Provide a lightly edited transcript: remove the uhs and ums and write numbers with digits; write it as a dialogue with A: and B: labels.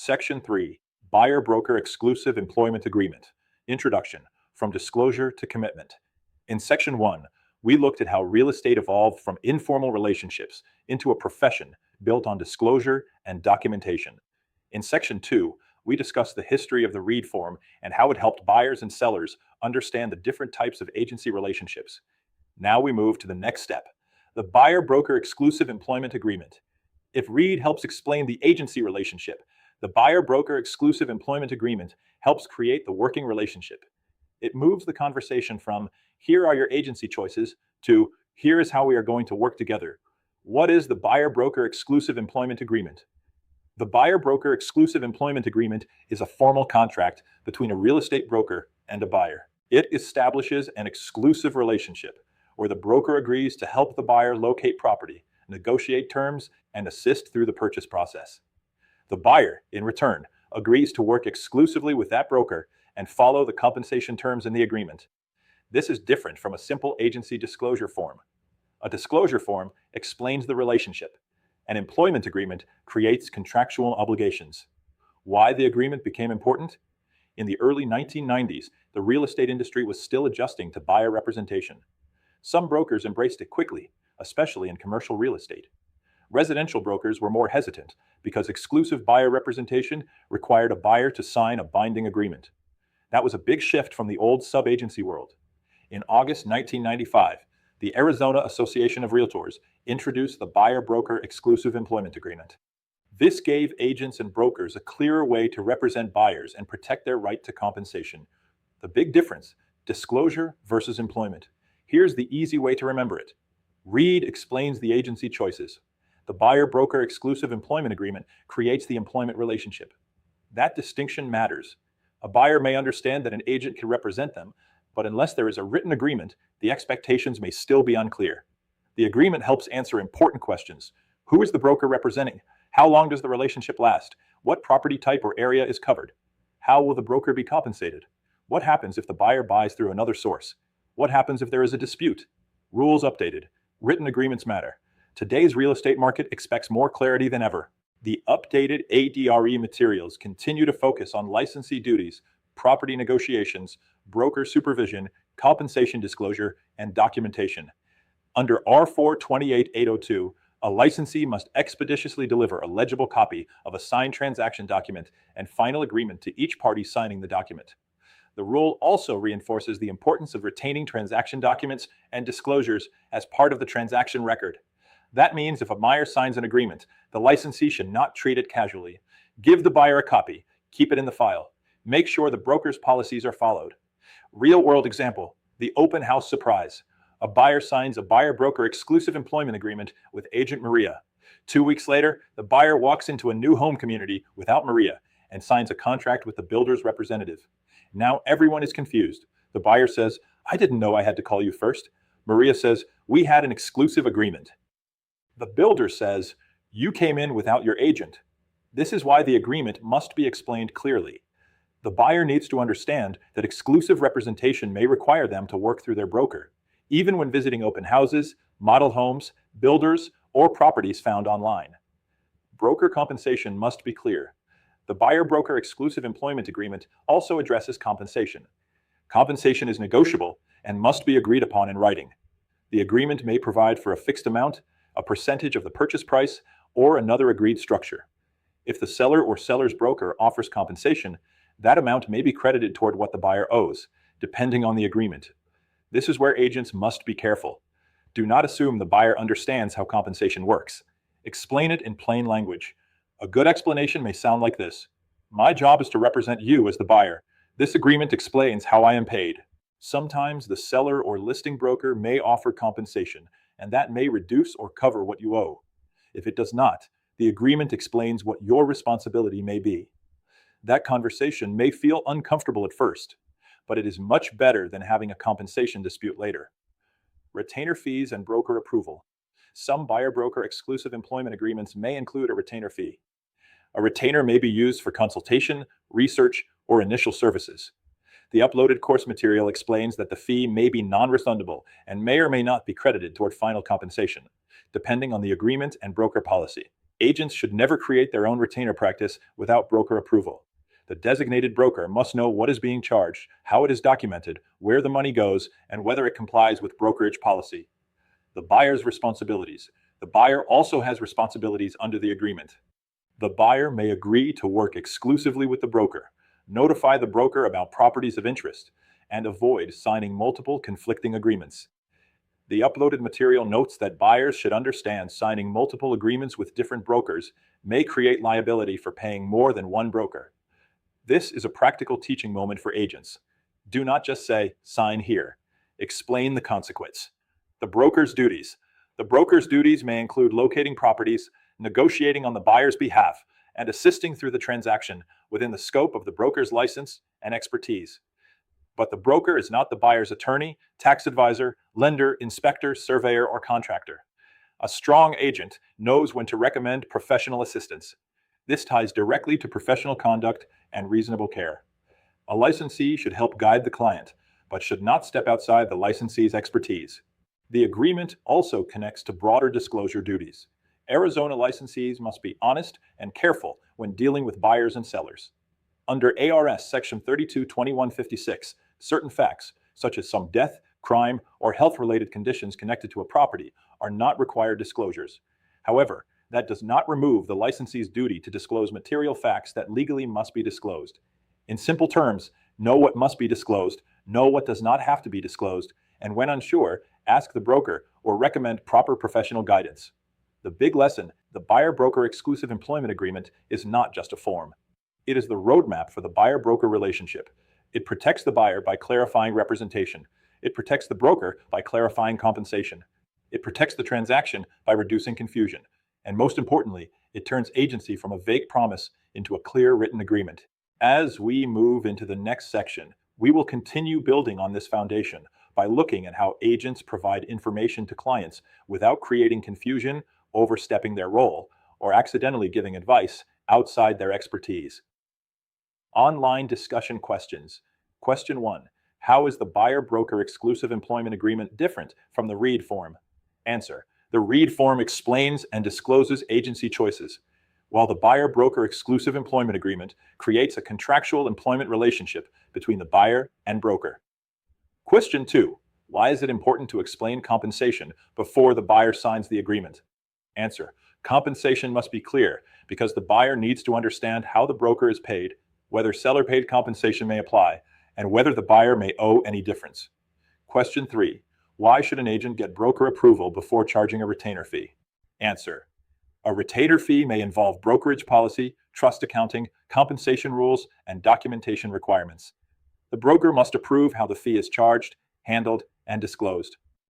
A: Section 3, Buyer-Broker Exclusive Employment Agreement. Introduction, from Disclosure to Commitment. In Section 1, we looked at how real estate evolved from informal relationships into a profession built on disclosure and documentation. In Section 2, we discussed the history of the Reed form and how it helped buyers and sellers understand the different types of agency relationships. Now we move to the next step, the Buyer-Broker Exclusive Employment Agreement. If Reed helps explain the agency relationship, the Buyer-Broker Exclusive Employment Agreement helps create the working relationship. It moves the conversation from, here are your agency choices, to, here is how we are going to work together. What is the Buyer-Broker Exclusive Employment Agreement? The Buyer-Broker Exclusive Employment Agreement is a formal contract between a real estate broker and a buyer. It establishes an exclusive relationship where the broker agrees to help the buyer locate property, negotiate terms, and assist through the purchase process. The buyer, in return, agrees to work exclusively with that broker and follow the compensation terms in the agreement. This is different from a simple agency disclosure form. A disclosure form explains the relationship. An employment agreement creates contractual obligations. Why the agreement became important? In the early 1990s, the real estate industry was still adjusting to buyer representation. Some brokers embraced it quickly, especially in commercial real estate. Residential brokers were more hesitant because exclusive buyer representation required a buyer to sign a binding agreement. That was a big shift from the old sub-agency world. In August 1995, the Arizona Association of Realtors introduced the Buyer-Broker Exclusive Employment Agreement. This gave agents and brokers a clearer way to represent buyers and protect their right to compensation. The big difference, disclosure versus employment. Here's the easy way to remember it. Reed explains the agency choices. The Buyer-Broker Exclusive Employment Agreement creates the employment relationship. That distinction matters. A buyer may understand that an agent can represent them, but unless there is a written agreement, the expectations may still be unclear. The agreement helps answer important questions. Who is the broker representing? How long does the relationship last? What property type or area is covered? How will the broker be compensated? What happens if the buyer buys through another source? What happens if there is a dispute? Rules updated. Written agreements matter. Today's real estate market expects more clarity than ever. The updated ADRE materials continue to focus on licensee duties, property negotiations, broker supervision, compensation disclosure, and documentation. Under R428802, a licensee must expeditiously deliver a legible copy of a signed transaction document and final agreement to each party signing the document. The rule also reinforces the importance of retaining transaction documents and disclosures as part of the transaction record. That means if a buyer signs an agreement, the licensee should not treat it casually. Give the buyer a copy, keep it in the file. Make sure the broker's policies are followed. Real-world example, the open house surprise. A buyer signs a buyer-broker exclusive employment agreement with agent Maria. 2 weeks later, the buyer walks into a new home community without Maria and signs a contract with the builder's representative. Now everyone is confused. The buyer says, I didn't know I had to call you first. Maria says, we had an exclusive agreement. The builder says, you came in without your agent. This is why the agreement must be explained clearly. The buyer needs to understand that exclusive representation may require them to work through their broker, even when visiting open houses, model homes, builders, or properties found online. Broker compensation must be clear. The Buyer-Broker Exclusive Employment Agreement also addresses compensation. Compensation is negotiable and must be agreed upon in writing. The agreement may provide for a fixed amount, a percentage of the purchase price, or another agreed structure. If the seller or seller's broker offers compensation, that amount may be credited toward what the buyer owes, depending on the agreement. This is where agents must be careful. Do not assume the buyer understands how compensation works. Explain it in plain language. A good explanation may sound like this. My job is to represent you as the buyer. This agreement explains how I am paid. Sometimes the seller or listing broker may offer compensation, and that may reduce or cover what you owe. If it does not, the agreement explains what your responsibility may be. That conversation may feel uncomfortable at first, but it is much better than having a compensation dispute later. Retainer fees and broker approval. Some buyer-broker exclusive employment agreements may include a retainer fee. A retainer may be used for consultation, research, or initial services. The uploaded course material explains that the fee may be non-refundable and may or may not be credited toward final compensation, depending on the agreement and broker policy. Agents should never create their own retainer practice without broker approval. The designated broker must know what is being charged, how it is documented, where the money goes, and whether it complies with brokerage policy. The buyer's responsibilities. The buyer also has responsibilities under the agreement. The buyer may agree to work exclusively with the broker, notify the broker about properties of interest, and avoid signing multiple conflicting agreements. The uploaded material notes that buyers should understand signing multiple agreements with different brokers may create liability for paying more than one broker. This is a practical teaching moment for agents. Do not just say, "Sign here." Explain the consequence. The broker's duties. The broker's duties may include locating properties, negotiating on the buyer's behalf, and assisting through the transaction within the scope of the broker's license and expertise. But the broker is not the buyer's attorney, tax advisor, lender, inspector, surveyor, or contractor. A strong agent knows when to recommend professional assistance. This ties directly to professional conduct and reasonable care. A licensee should help guide the client, but should not step outside the licensee's expertise. The agreement also connects to broader disclosure duties. Arizona licensees must be honest and careful when dealing with buyers and sellers. Under ARS Section 322156, certain facts, such as some death, crime, or health-related conditions connected to a property, are not required disclosures. However, that does not remove the licensee's duty to disclose material facts that legally must be disclosed. In simple terms, know what must be disclosed, know what does not have to be disclosed, and when unsure, ask the broker or recommend proper professional guidance. The big lesson: the buyer-broker exclusive employment agreement is not just a form. It is the roadmap for the buyer-broker relationship. It protects the buyer by clarifying representation. It protects the broker by clarifying compensation. It protects the transaction by reducing confusion. And most importantly, it turns agency from a vague promise into a clear written agreement. As we move into the next section, we will continue building on this foundation by looking at how agents provide information to clients without creating confusion, overstepping their role, or accidentally giving advice outside their expertise. Online discussion questions. Question 1. How is the buyer-broker exclusive employment agreement different from the Reed form? Answer. The Reed form explains and discloses agency choices, while the buyer-broker exclusive employment agreement creates a contractual employment relationship between the buyer and broker. Question 2. Why is it important to explain compensation before the buyer signs the agreement? Answer. Compensation must be clear because the buyer needs to understand how the broker is paid, whether seller-paid compensation may apply, and whether the buyer may owe any difference. Question 3. Why should an agent get broker approval before charging a retainer fee? Answer. A retainer fee may involve brokerage policy, trust accounting, compensation rules, and documentation requirements. The broker must approve how the fee is charged, handled, and disclosed.